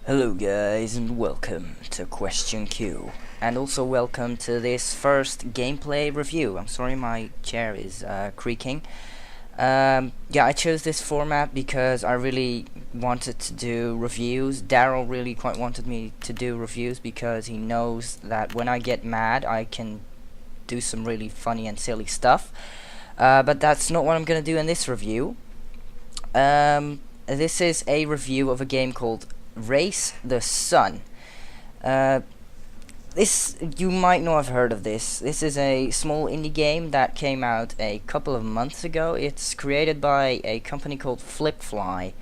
Hello guys and welcome to Question Q, and also welcome to this first gameplay review. I'm sorry my chair is creaking. Yeah, I chose this format because I really wanted to do reviews. Daryl really quite wanted me to do reviews because he knows that when I get mad I can do some really funny and silly stuff. But that's not what I'm going to do in this review. This is a review of a game called Race the Sun. This, you might not have heard of this. This is a small indie game that came out a couple of months ago. It's created by a company called Flipfly.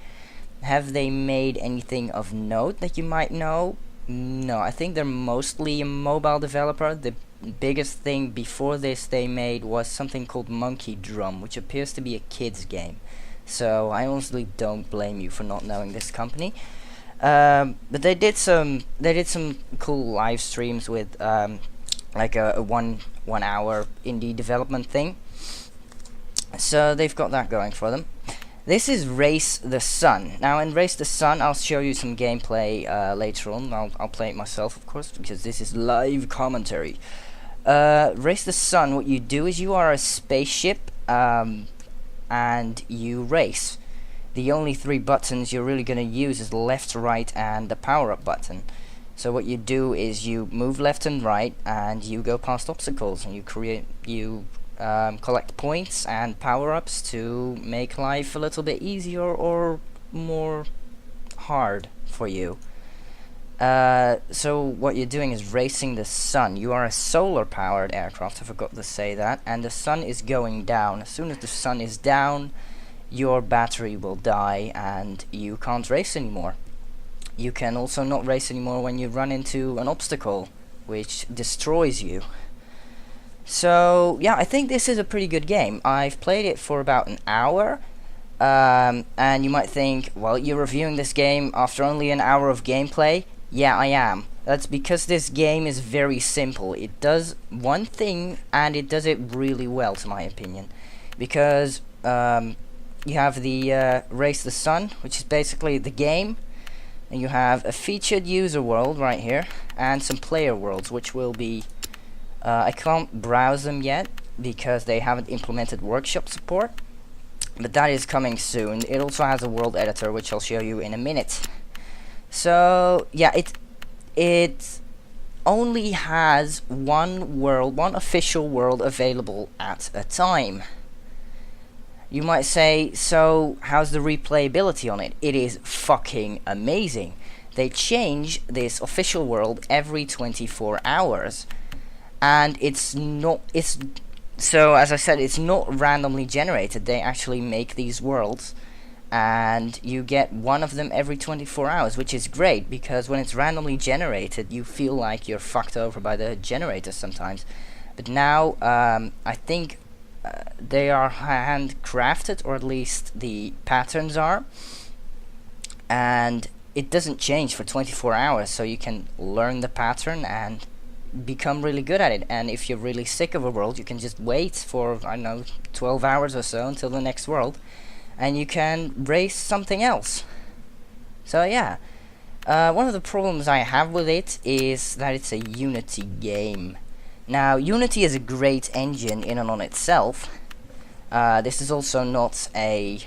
Have they made anything of note that you might know? No, I think they're mostly a mobile developer. The biggest thing before this they made was something called Monkey Drum, which appears to be a kids game. So I honestly don't blame you for not knowing this company. But they did some cool live streams with like a one hour indie development thing. So they've got that going for them. This is Race the Sun. Now in Race the Sun I'll show you some gameplay later on. I'll play it myself, of course, because this is live commentary. Race the Sun, what you do is you are a spaceship and you race. The only three buttons you're really going to use is the left, right, and the power-up button. So what you do is you move left and right, and you go past obstacles, and you collect points and power-ups to make life a little bit easier or more hard for you. So what you're doing is racing the sun. You are a solar-powered aircraft, I forgot to say that, and the sun is going down. As soon as the sun is down, your battery will die and you can't race anymore. You can also not race anymore when you run into an obstacle, which destroys you. So yeah, I think this is a pretty good game. I've played it for about an hour, and you might think, well, you're reviewing this game after only an hour of gameplay. Yeah, I am. That's because this game is very simple. It does one thing, and it does it really well, to my opinion. Because you have the Race the Sun, which is basically the game, and you have a featured user world right here, and some player worlds, which will be, I can't browse them yet, because they haven't implemented workshop support, but that is coming soon. It also has a world editor, which I'll show you in a minute. So yeah, it only has one official world available at a time. You might say, so how's the replayability on it? It is fucking amazing. They change this official world every 24 hours. And so as I said, it's not randomly generated. They actually make these worlds, and you get one of them every 24 hours, which is great, because when it's randomly generated, you feel like you're fucked over by the generator sometimes. But now, I think they are handcrafted, or at least the patterns are, and it doesn't change for 24 hours, so you can learn the pattern and become really good at it. And if you're really sick of a world, you can just wait for, I don't know, 12 hours or so until the next world, and you can race something else. So yeah, one of the problems I have with it is that it's a Unity game. Now, Unity is a great engine in and on itself. This is also not a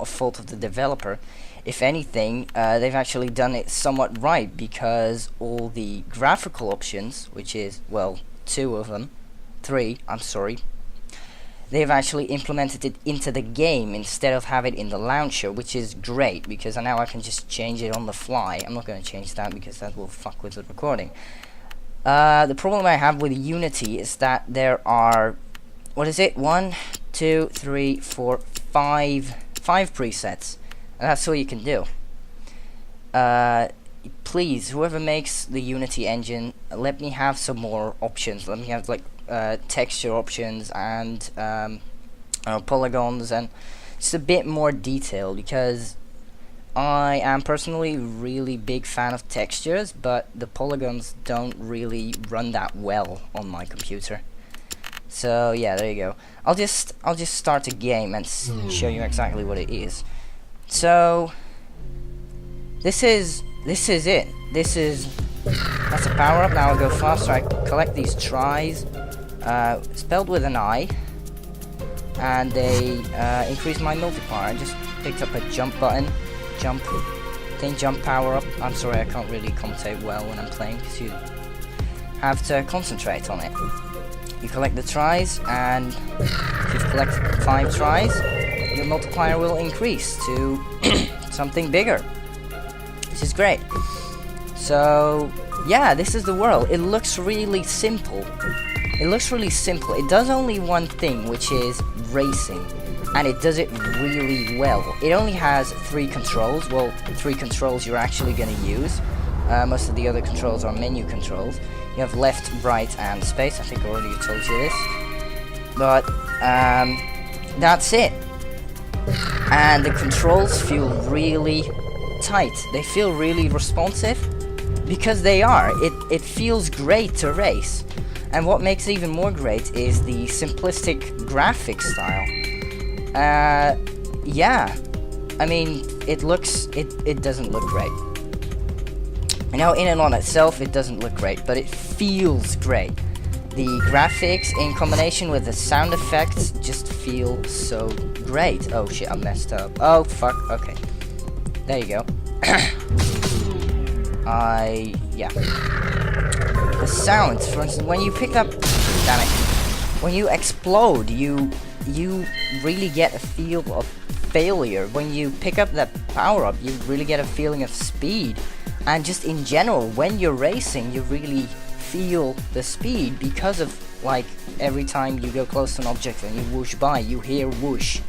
fault of the developer. If anything, they've actually done it somewhat right, because all the graphical options, which is, well, three, I'm sorry, they've actually implemented it into the game instead of have it in the launcher, which is great, because now I can just change it on the fly. I'm not going to change that because that will fuck with the recording. The problem I have with Unity is that there are, what is it, 1, 2, 3, 4, 5 presets, and that's all you can do. Please, whoever makes the Unity engine, let me have some more options. Let me have like texture options and polygons, and just a bit more detail, because I am personally really big fan of textures, but the polygons don't really run that well on my computer. So yeah, there you go. I'll just start a game and show you exactly what it is. So this is it. That's a power up. Now I'll go faster. I collect these tries, spelled with an I, and they increase my multiplier. I just picked up a jump button, jump power up. I'm sorry, I can't really commentate well when I'm playing because you have to concentrate on it. You collect the tries, and if you've collected 5 tries, your multiplier will increase to something bigger, which is great. So yeah, this is the world. It looks really simple. It does only one thing, which is racing, and it does it really well. It only has 3 controls. Well, 3 controls you're actually going to use. Most of the other controls are menu controls. You have left, right, and space. I think I already told you this. But that's it. And the controls feel really tight. They feel really responsive because they are. It feels great to race. And what makes it even more great is the simplistic graphic style. Yeah. I mean, it doesn't look great. I know in and on itself it doesn't look great, but it feels great. The graphics in combination with the sound effects just feel so great. Oh shit, I messed up. Oh fuck, okay. There you go. Yeah. The sounds, for instance, when you pick up, damn it, when you explode, you really get a feel of failure. When you pick up that power-up, you really get a feeling of speed. And just in general, when you're racing, you really feel the speed because of, like, every time you go close to an object and you whoosh by, you hear whoosh.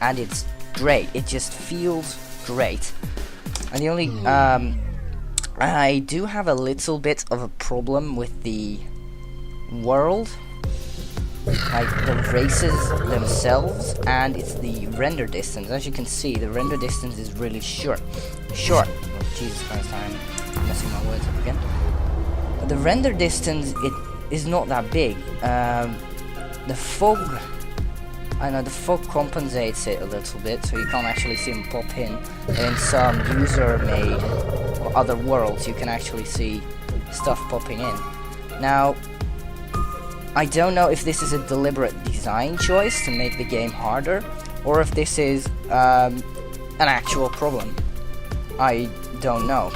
And it's great. It just feels great. And the only, I do have a little bit of a problem with the world, like the races themselves, and it's the render distance. As you can see, the render distance is really short. Oh, Jesus Christ, I'm messing my words up again. The render distance, it is not that big. The fog, I know the fog compensates it a little bit, so you can't actually see them pop in. In some user-made or other worlds, you can actually see stuff popping in. Now, I don't know if this is a deliberate design choice to make the game harder, or if this is an actual problem. I don't know.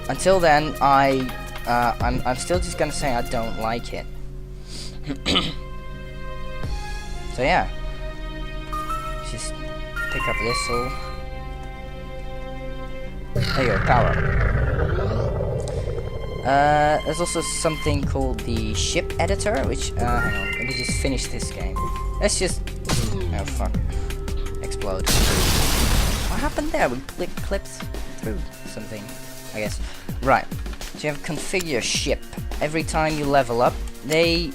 Until then, I'm still just gonna say I don't like it. So yeah, just pick up this all. There you go, power. There's also something called the ship editor, which hang on, let me just finish this game. Let's just, oh fuck, explode. What happened there? We clipped through something, I guess. Right, so you have configure ship. Every time you level up, they,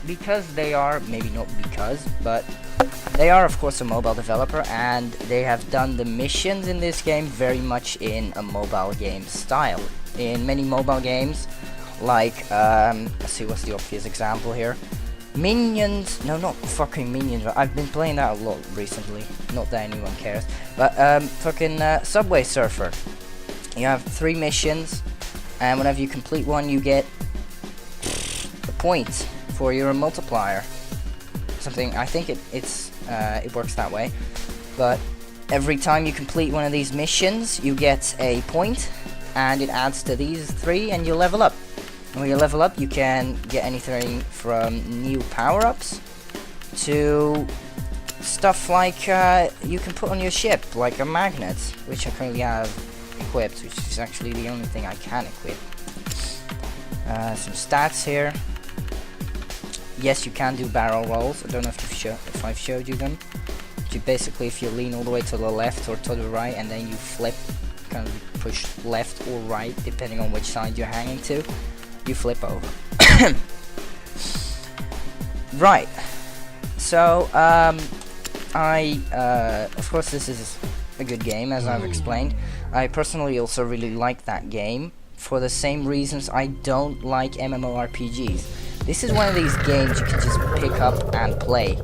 because they are, maybe not because, but they are of course a mobile developer, and they have done the missions in this game very much in a mobile game style. In many mobile games, like, let's see, what's the obvious example here? Minions, no, not fucking Minions, I've been playing that a lot recently, not that anyone cares, but, fucking, Subway Surfer. You have 3 missions, and whenever you complete one, you get a point for your multiplier. Something, I think it works that way, but every time you complete one of these missions, you get a point, and it adds to these 3, and you level up. And when you level up, you can get anything from new power-ups to stuff like you can put on your ship, like a magnet, which I currently have equipped, which is actually the only thing I can equip. Some stats here. Yes, you can do barrel rolls. I don't know if I've showed you them. But you basically, if you lean all the way to the left or to the right, and then you flip, kind of push left or right, depending on which side you're hanging to, you flip over. Right. So, of course this is a good game, as I've explained. I personally also really like that game, for the same reasons I don't like MMORPGs. This is one of these games you can just pick up and play,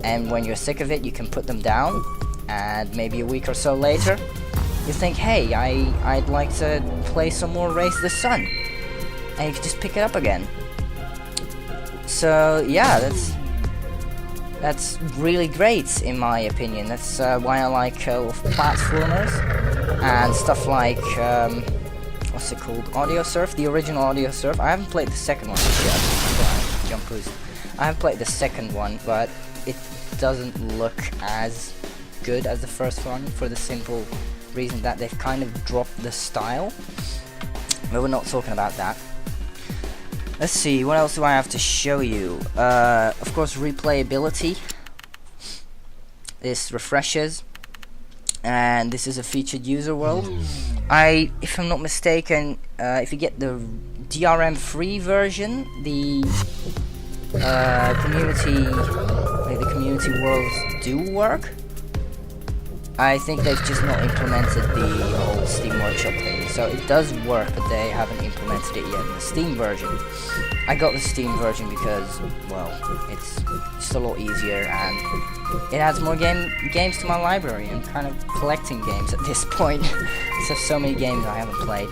and when you're sick of it, you can put them down, and maybe a week or so later, you think, hey, I'd like to play some more Race the Sun, and you can just pick it up again. So yeah, that's really great in my opinion. That's why I like platformers and stuff like what's it called, Audio Surf, the original Audio Surf. I haven't played the second one yet. Jump boost. I haven't played the second one, but it doesn't look as good as the first one for the simple reason that they've kind of dropped the style. But we're not talking about that. Let's see, what else do I have to show you? Of course, replayability. This refreshes, and this is a featured user world. If I'm not mistaken, if you get the DRM free version, the community worlds do work. I think they've just not implemented the old Steam Workshop thing, so it does work, but they haven't implemented it yet in the Steam version. I got the Steam version because, well, it's just a lot easier and it adds more games to my library. I'm kind of collecting games at this point. There's so many games I haven't played.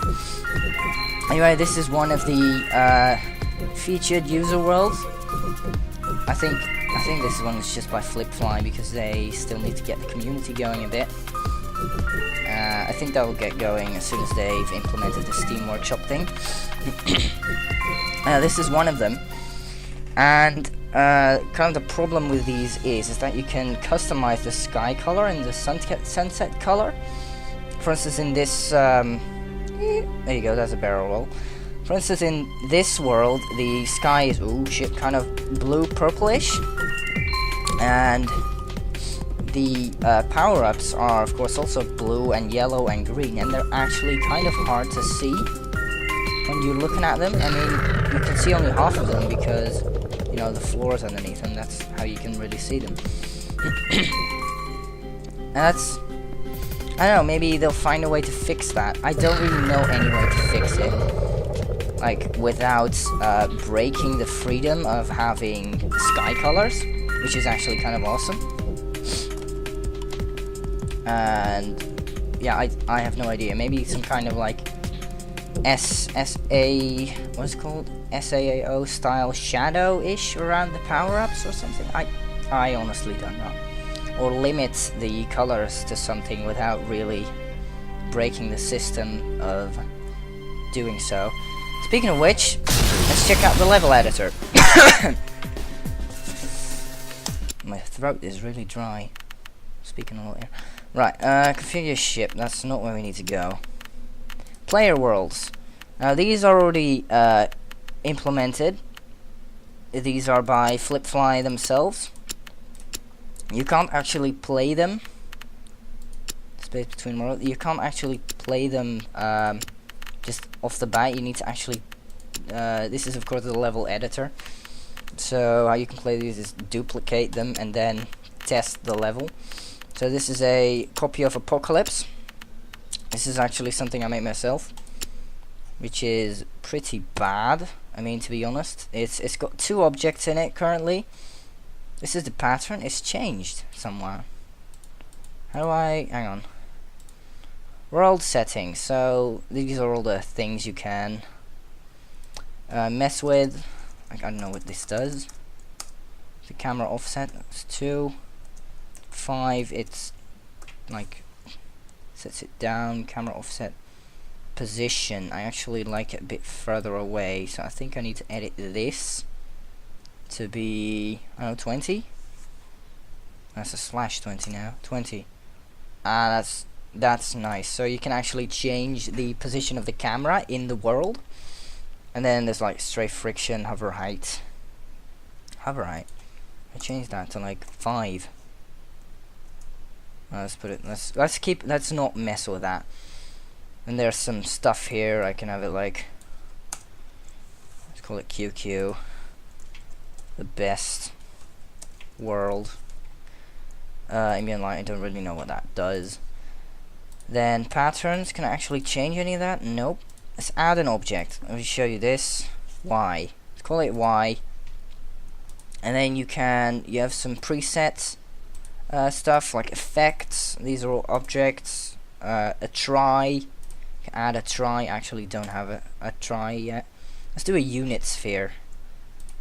Anyway, this is one of the featured user worlds. I think this one is just by Flipfly because they still need to get the community going a bit. I think that will get going as soon as they've implemented the Steam Workshop thing. This is one of them, and kind of the problem with these is that you can customize the sky color and the sunset color. For instance, in this, there you go, that's a barrel roll. For instance, in this world, the sky is, kind of blue-purplish, and the power-ups are, of course, also blue and yellow and green, and they're actually kind of hard to see when you're looking at them. I mean, you can see only half of them because, you know, the floor is underneath them. That's how you can really see them. And that's, I don't know, maybe they'll find a way to fix that. I don't really know any way to fix it, like, without breaking the freedom of having sky colors, which is actually kind of awesome. And yeah, I have no idea. Maybe some kind of like what's it called? SAO style shadow-ish around the power-ups or something. I honestly don't know. Or limit the colors to something without really breaking the system of doing so. Speaking of which, let's check out the level editor. My throat is really dry. Speaking a lot here. Right, configure ship. That's not where we need to go. Player worlds. Now these are already implemented. These are by Flipfly themselves. You can't actually play them. Space between worlds. You can't actually play them just off the bat. You need to actually. This is of course the level editor. So how you can play these is duplicate them and then test the level. So this is a copy of Apocalypse. This is actually something I made myself, which is pretty bad. I mean, to be honest, it's got 2 objects in it currently. This is the pattern. It's changed somewhere. How do I? Hang on. World settings. So these are all the things you can mess with. I don't know what this does. The camera offset. That's 2. 5. It's like sets it down. Camera offset. Position. I actually like it a bit further away, so I think I need to edit this to be, I don't know, 20. That's a /20 now. 20. That's nice. So you can actually change the position of the camera in the world, and then there's like strafe friction, hover height. Hover height. I changed that to like 5. Let's put it. Let's not mess with that. And there's some stuff here. I can have it like, let's call it QQ. The best world. Ambient light. I don't really know what that does. Then patterns. Can I actually change any of that? Nope. Let's add an object. Let me show you this. Y. Let's call it Y. And then you have some presets stuff like effects. These are all objects. a try. Add a try. Actually, don't have a try yet. Let's do a unit sphere.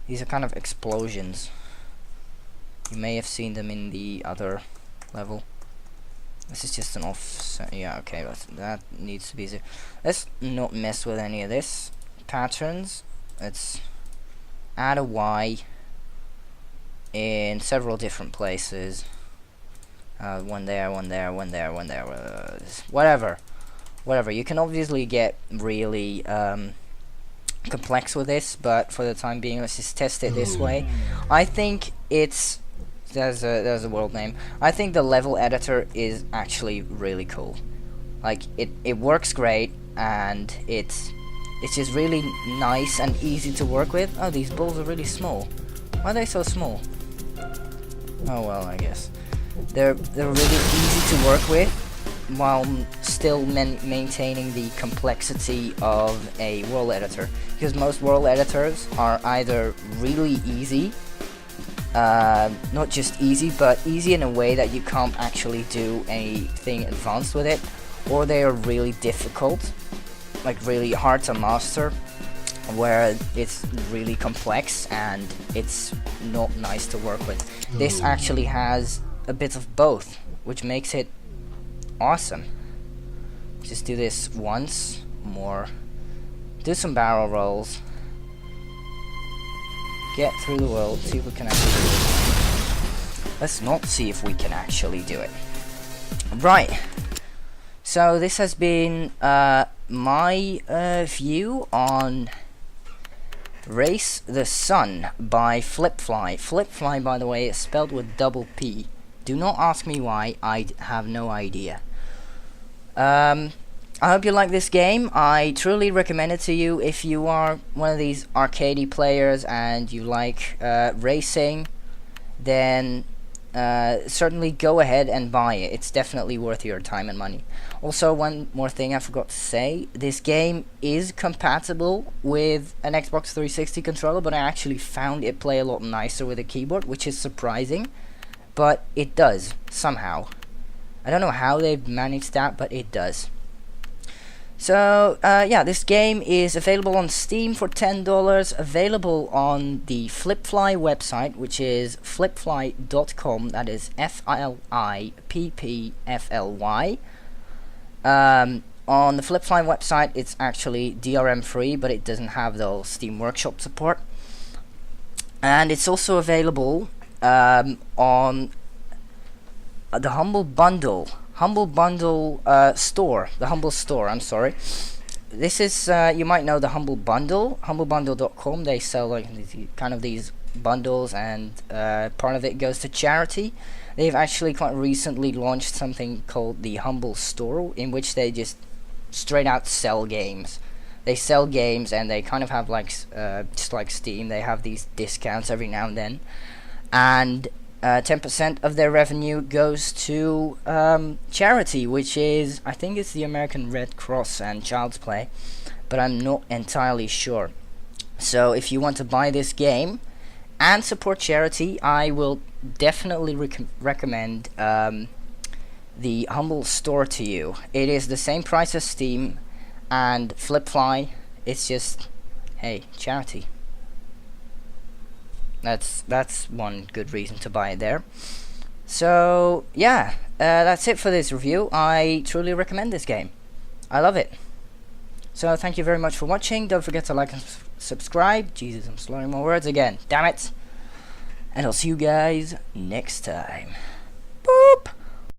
These are kind of explosions. You may have seen them in the other level. This is just an offset. Yeah, okay, that needs to be zero. Let's not mess with any of this. Patterns. Let's add a Y in several different places. One there, one there, one there, one there. Whatever. You can obviously get really complex with this, but for the time being, let's just test it this way. I think it's there's a world name. I think the level editor is actually really cool. Like it works great, and it's just really nice and easy to work with. Oh, these balls are really small. Why are they so small? Oh well, I guess they're really easy to work with, while still maintaining the complexity of a world editor, because most world editors are either really easy, not just easy, but easy in a way that you can't actually do anything advanced with it, or they are really difficult, like really hard to master, where it's really complex and it's not nice to work with. This actually has a bit of both, which makes it awesome. Just do this once more. Do some barrel rolls. Get through the world. See if we can actually do it. Let's not see if we can actually do it. Right. So this has been my view on Race the Sun by Flipfly. Flipfly, by the way, is spelled with double P. Do not ask me why. I have no idea. I hope you like this game. I truly recommend it to you if you are one of these arcadey players and you like racing. Then certainly go ahead and buy it. It's definitely worth your time and money. Also, one more thing I forgot to say. This game is compatible with an Xbox 360 controller, but I actually found it play a lot nicer with a keyboard, which is surprising. But it does, somehow. I don't know how they've managed that, but it does. So, yeah, this game is available on Steam for $10, available on the Flipfly website, which is flipfly.com, that is FLIPPFLY. On the Flipfly website, it's actually DRM free, but it doesn't have the Steam Workshop support. And it's also available on the Humble Bundle store, the Humble store, I'm sorry. This is, you might know the Humble Bundle, humblebundle.com. They sell like these bundles, and part of it goes to charity. They've actually quite recently launched something called the Humble Store, in which they just straight out sell games. They sell games, and they kind of have like, just like Steam, they have these discounts every now and then. And 10% of their revenue goes to charity, which is, I think it's the American Red Cross and Child's Play, but I'm not entirely sure. So if you want to buy this game and support charity, I will definitely recommend the Humble Store to you. It is the same price as Steam and Flipfly. It's just, hey, charity. That's one good reason to buy it there. So yeah, that's it for this review. I truly recommend this game. I love it. So thank you very much for watching. Don't forget to like and subscribe. Jesus, I'm slurring my words again. Damn it. And I'll see you guys next time.